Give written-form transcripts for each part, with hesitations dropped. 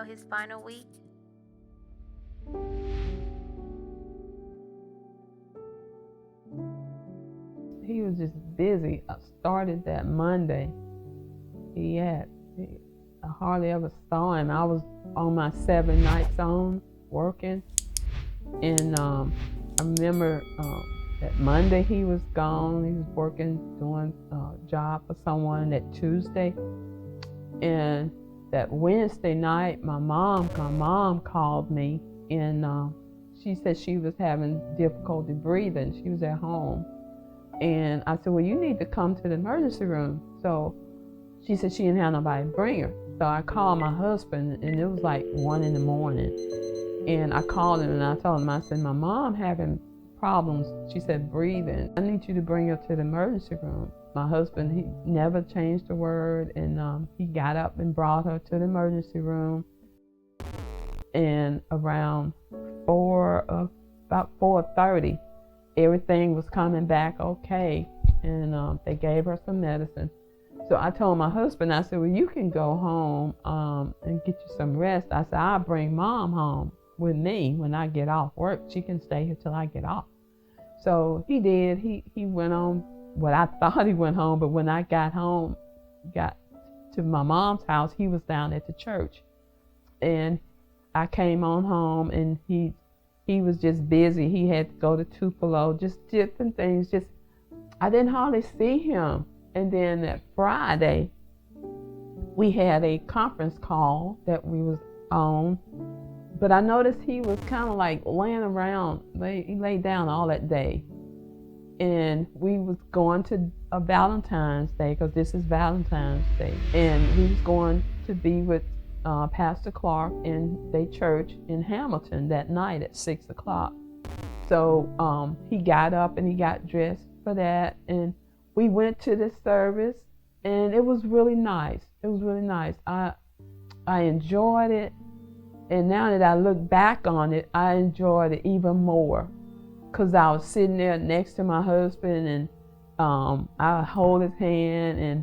his final week? He was just busy. I started that Monday. I hardly ever saw him. I was on my 7 nights on working, and I remember that Monday he was gone. He was working, doing a job for someone that Tuesday, and that Wednesday night my mom called me, and she said she was having difficulty breathing. She was at home, and I said, well, you need to come to the emergency room. So she said she didn't have nobody to bring her. So I called my husband, and it was like 1 in the morning. And I called him and I told him, I said, my mom having problems. She said, breathing. I need you to bring her to the emergency room. My husband, he never changed a word, and he got up and brought her to the emergency room. And around about 4:30, everything was coming back okay, and they gave her some medicine. So I told my husband, I said, well, you can go home and get you some rest. I said, I'll bring mom home with me when I get off work. She can stay here till I get off. So he did. He went on. Well, I thought he went home, but when I got to my mom's house, he was down at the church. And I came on home, and he was just busy. He had to go to Tupelo, just different things. I didn't hardly see him. And then that Friday, we had a conference call that we was on, but I noticed he was kind of like laying around. He laid down all that day. And we was going to a Valentine's Day, because this is Valentine's Day. And we was going to be with Pastor Clark in their church in Hamilton that night at 6 o'clock. So he got up and he got dressed for that. And we went to the service, and it was really nice. It was really nice. I enjoyed it. And now that I look back on it, I enjoyed it even more, because I was sitting there next to my husband, and I hold his hand, and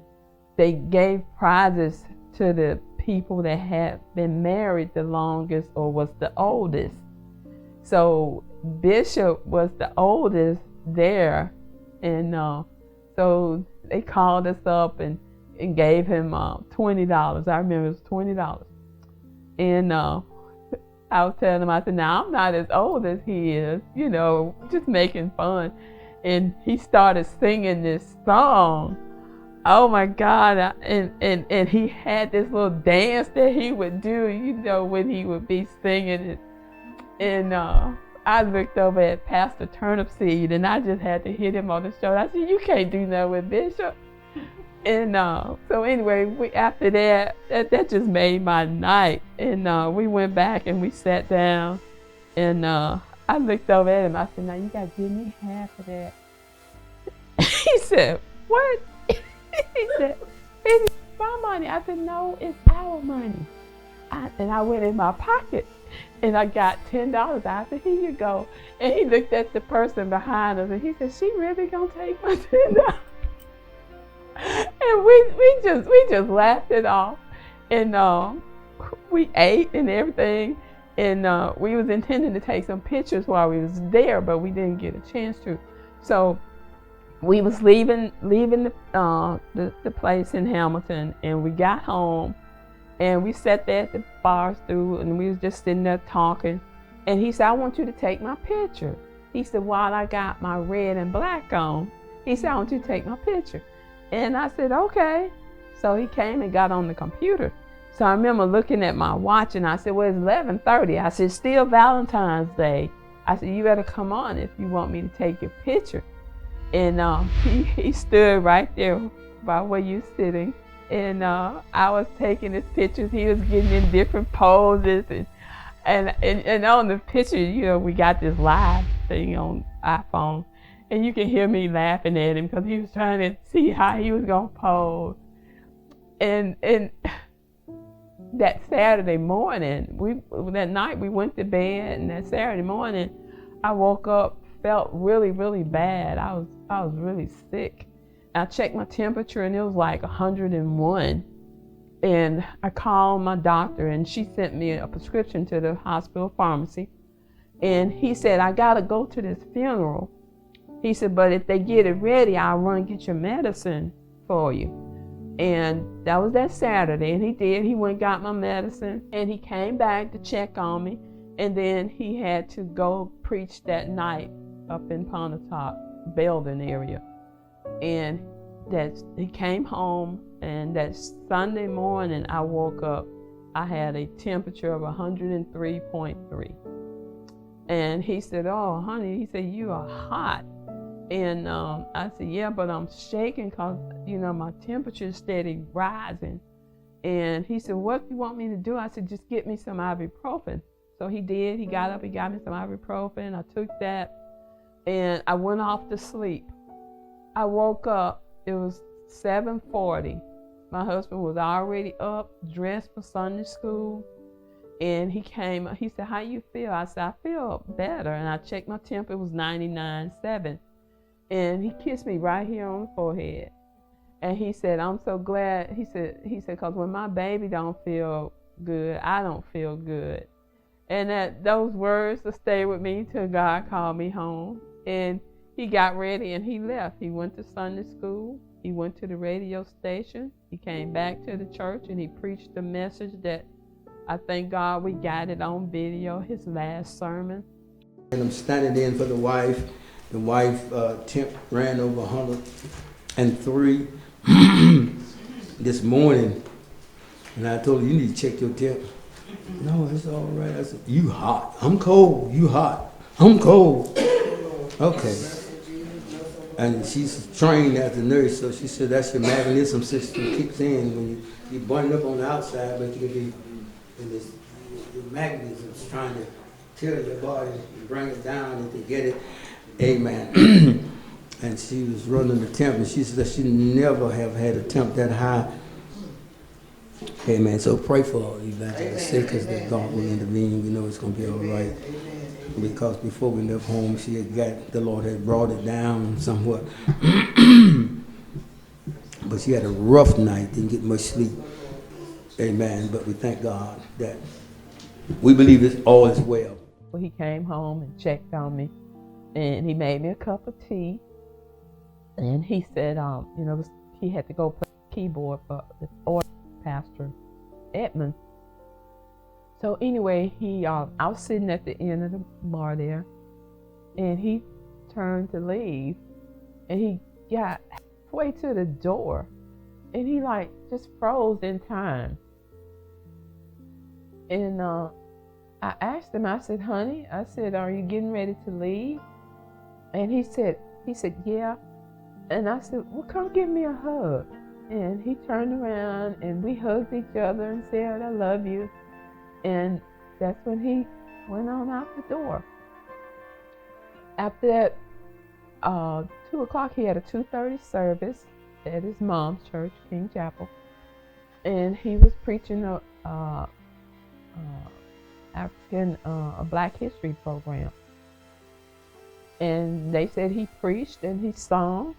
they gave prizes to the people that had been married the longest or was the oldest. So Bishop was the oldest there, and so they called us up and gave him $20. I remember it was $20. And I was telling him, I said, now I'm not as old as he is, just making fun. And he started singing this song. Oh my God. And he had this little dance that he would do, when he would be singing it. And I looked over at Pastor Turnipseed, and I just had to hit him on the shoulder. I said, you can't do nothing with Bishop. And so anyway, after that just made my night. And we went back and we sat down, and I looked over at him. I said, now you got to give me half of that. He said, what? He said, it's my money. I said, no, it's our money. And I went in my pocket, and I got $10. I said, here you go. And he looked at the person behind us, and he said, she really gonna take my $10? And we just laughed it off, and we ate and everything, and we was intending to take some pictures while we was there, but we didn't get a chance to. So we was leaving the place in Hamilton, and we got home, and we sat there at the bar stool, and we was just sitting there talking. And he said, I want you to take my picture. He said, while I got my red and black on, he said, I want you to take my picture. And I said, okay. So he came and got on the computer. So I remember looking at my watch, and I said, well, it's 11:30. I said, still Valentine's Day. I said, you better come on if you want me to take your picture. And he stood right there by where you're sitting. And I was taking his pictures. He was getting in different poses. And on the picture, we got this live thing on iPhone. And you can hear me laughing at him, because he was trying to see how he was going to pose. And that Saturday morning, that night we went to bed, and that Saturday morning I woke up, felt really, really bad. I was really sick. I checked my temperature, and it was like 101. And I called my doctor, and she sent me a prescription to the hospital pharmacy. And he said, I gotta go to this funeral. He said, but if they get it ready, I'll run and get your medicine for you. And that was that Saturday, and he did. He went and got my medicine, and he came back to check on me. And then he had to go preach that night up in Pontotoc, Belden area. And he came home, and that Sunday morning I woke up, I had a temperature of 103.3. And he said, oh, honey, he said, you are hot. And I said, yeah, but I'm shaking because, my temperature is steady rising. And he said, what do you want me to do? I said, just get me some ibuprofen. So he did. He got up, he got me some ibuprofen. I took that, and I went off to sleep. I woke up, it was 7:40. My husband was already up, dressed for Sunday school. And he came, he said, how you feel? I said, I feel better. And I checked my temp, it was 99.7. And he kissed me right here on the forehead. And he said, I'm so glad. He said, because when my baby don't feel good, I don't feel good. And those words will stay with me till God called me home. And he got ready and he left. He went to Sunday school. He went to the radio station. He came back to the church and he preached the message that I thank God we got it on video, his last sermon. And I'm standing in for the wife. The wife temp ran over 103 this morning. And I told her, you need to check your temp. No, it's all right. I said, you hot. I'm cold. You hot. I'm cold. Okay. And she's trained as a nurse, so she said that's your mechanism system kicks in when you button up on the outside, but you can be in this, your mechanism's trying to tell your body and bring it down and to get it. Amen. And she was running the temp, and she said she never have had a temp that high. Amen. So pray for Evangelist Sacus that God will intervene. We know it's going to be all right. Because before we left home, the Lord had brought it down somewhat. But she had a rough night, didn't get much sleep. Amen. But we thank God that we believe all is well. Well, he came home and checked on me, and he made me a cup of tea. And he said, he had to go play keyboard for the order pastor Edmund. So anyway, I was sitting at the end of the bar there, and he turned to leave, and he got halfway to the door, and he just froze in time. And I asked him, I said, honey, I said, are you getting ready to leave? And he said, yeah. And I said, well, come give me a hug. And he turned around and we hugged each other and said, I love you. And that's when he went on out the door. After that, 2 o'clock, he had a 2:30 service at his mom's church, King Chapel. And he was preaching a Black History program. And they said he preached and he sung.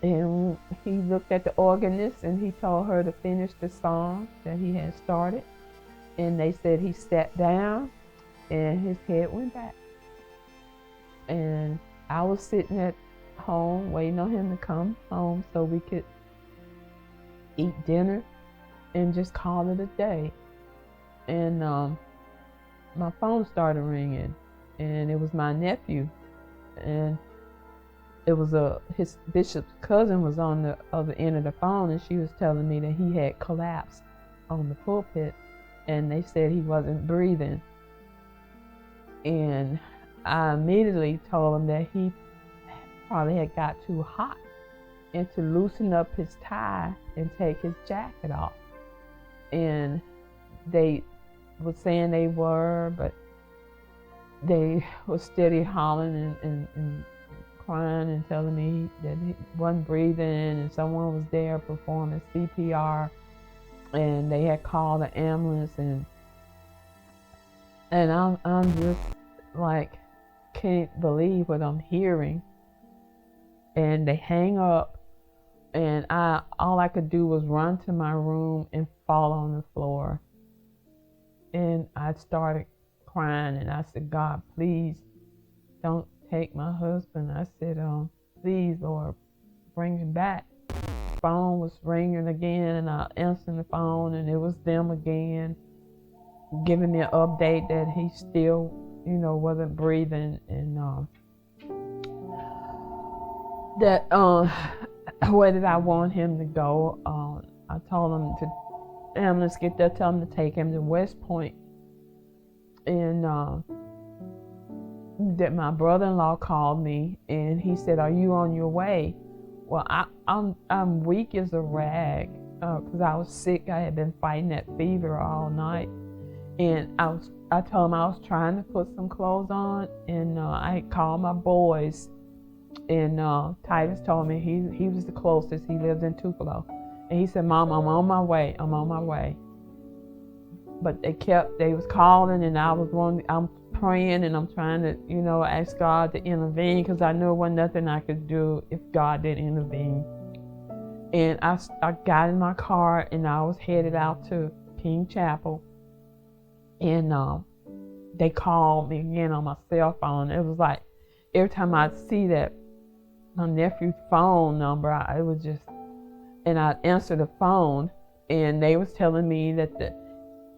And he looked at the organist and he told her to finish the song that he had started. And they said he sat down and his head went back. And I was sitting at home waiting on him to come home so we could eat dinner and just call it a day. And my phone started ringing, and it was my nephew. And it was his bishop's cousin was on the other end of the phone, and she was telling me that he had collapsed on the pulpit, and they said he wasn't breathing. And I immediately told him that he probably had got too hot and to loosen up his tie and take his jacket off. And they were saying they were, but they were steady hollering and crying and telling me that he wasn't breathing, and someone was there performing CPR, and they had called the ambulance, and I'm just can't believe what I'm hearing. And they hang up And all I could do was run to my room and fall on the floor. And I started crying, and I said, God, please don't take my husband. I said, please, Lord, bring him back. Phone was ringing again, and I answered the phone, and it was them again, giving me an update that he still, wasn't breathing, and that where did I want him to go? I told him to ambulance get there, tell him to take him to West Point, and that my brother-in-law called me, and he said, "Are you on your way?" Well, I'm weak as a rag because I was sick. I had been fighting that fever all night, and I told him I was trying to put some clothes on, and I had called my boys, and Titus told me he was the closest. He lived in Tupelo, and he said, "Mom, I'm on my way. I'm on my way." But they was calling, and I'm praying, and I'm trying to, ask God to intervene, because I knew there wasn't nothing I could do if God didn't intervene. And I got in my car, and I was headed out to King Chapel, and they called me again on my cell phone. It was like every time I'd see that my nephew's phone number, it was just, and I'd answer the phone, and they was telling me that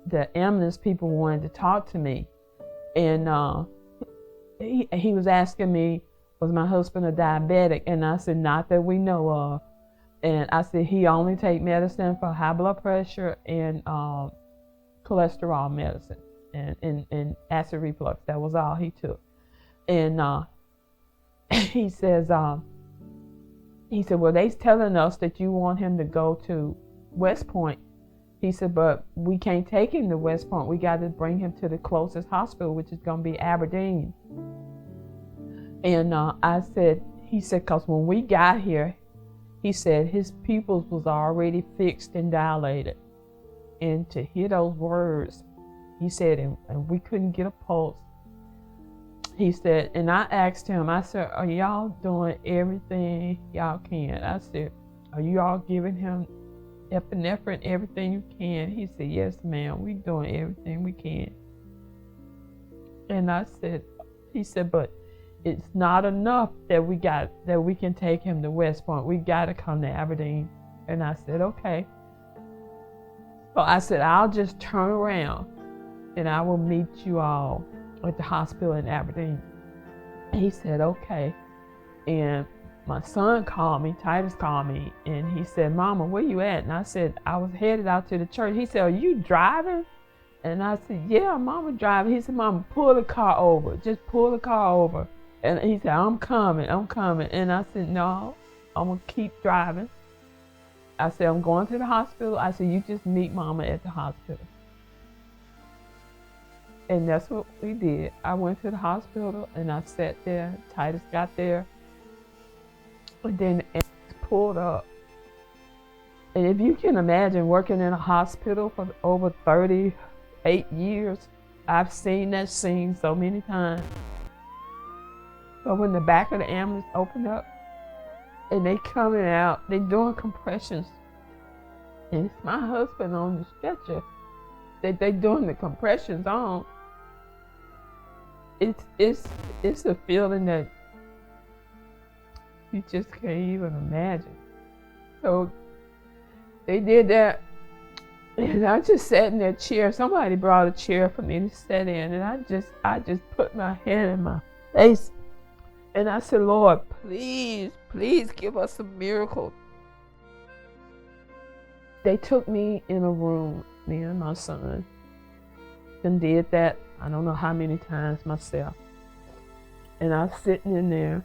the ambulance people wanted to talk to me. And he was asking me, was my husband a diabetic? And I said, not that we know of. And I said, he only take medicine for high blood pressure and cholesterol medicine and acid reflux. That was all he took. And he said, well, they's telling us that you want him to go to West Point. He said, but we can't take him to West Point. We got to bring him to the closest hospital, which is going to be Aberdeen. And he said, because when we got here, he said his pupils was already fixed and dilated. And to hear those words, he said, and we couldn't get a pulse. He said, and I asked him, I said, are y'all doing everything y'all can? I said, are you all giving him epinephrine, everything you can? He said, yes, ma'am, we doing everything we can. And he said, but it's not enough that we can take him to West Point. We got to come to Aberdeen. And I said, okay. So I said, I'll just turn around and I will meet you all at the hospital in Aberdeen. He said, okay. And my son called me, Titus called me, and he said, Mama, where you at? And I said, I was headed out to the church. He said, are you driving? And I said, yeah, Mama driving. He said, Mama, pull the car over. Just pull the car over. And he said, I'm coming. And I said, no, I'm going to keep driving. I said, I'm going to the hospital. I said, you just meet Mama at the hospital. And that's what we did. I went to the hospital, and I sat there. Titus got there. And then the ambulance pulled up. And if you can imagine working in a hospital for over 38 years, I've seen that scene so many times. But when the back of the ambulance opened up and they coming out, they doing compressions. And it's my husband on the stretcher that they doing the compressions on. It's a feeling that you just can't even imagine. So they did that, and I just sat in that chair. Somebody brought a chair for me to sit in, and I just put my hand in my face, and I said, Lord, please give us a miracle. They took me in a room, me and my son, and did that I don't know how many times myself. And I was sitting in there,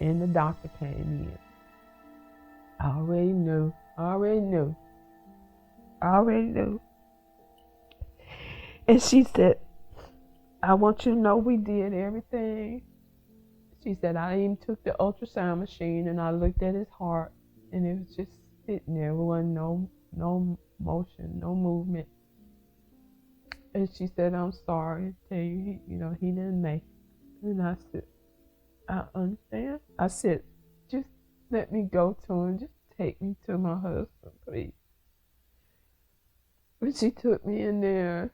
and the doctor came in. I already knew. And she said, I want you to know we did everything. She said, I even took the ultrasound machine and I looked at his heart, and it was just sitting there. There wasn't no motion, no movement. And she said, I'm sorry to tell you, he didn't make it. And I said, I understand. I said, just let me go to him. Just take me to my husband, please. When she took me in there,